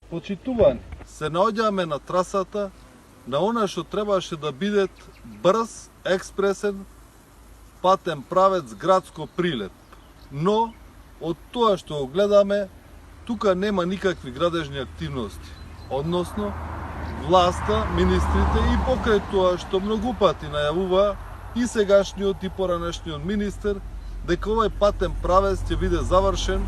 Почитувани, се наоѓаме на трасата на она што требаше да биде брз, експресен, патен правец градско прилеп. Но, од тоа што го гледаме, тука нема никакви градежни активности. Односно, власта, министрите и покрај тоа што многу пати најавува и сегашниот и поранешниот министер дека овој патен правец ќе биде завршен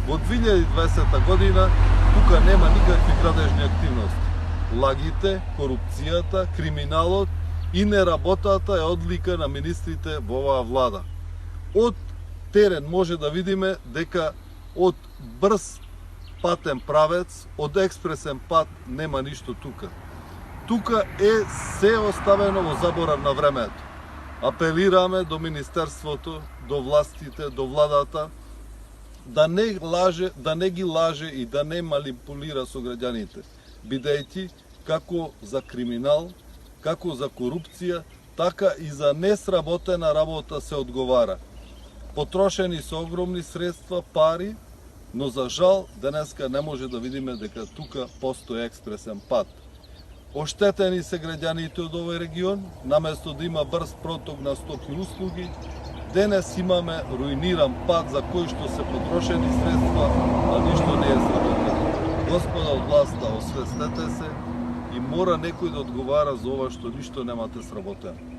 во 2020 година, тука нема никакви градежни активности. Лагите, корупцијата, криминалот и неработата е одлика на министрите во оваа влада. Од терен може да видиме дека од брз патен правец, од експресен пат нема ништо тука. Тука е се оставено во заборав на времето. Апелираме до Министерството, до властите, до владата, да не ги лаже и да не манипулира со граѓаните, бидејќи како за криминал, како за корупција, така и за несработена работа се одговара. Потрошени се огромни средства, пари, но за жал денеска не може да видиме дека тука постои експресен пат. Оштетени се граѓаните од овој регион, наместо да има брз проток на стоки и услуги, денес имаме руиниран пат за кој што се потрошени средства, а ништо не е сработено. Господа од власта, освестете се и мора некој да одговара за ова што ништо немате сработено.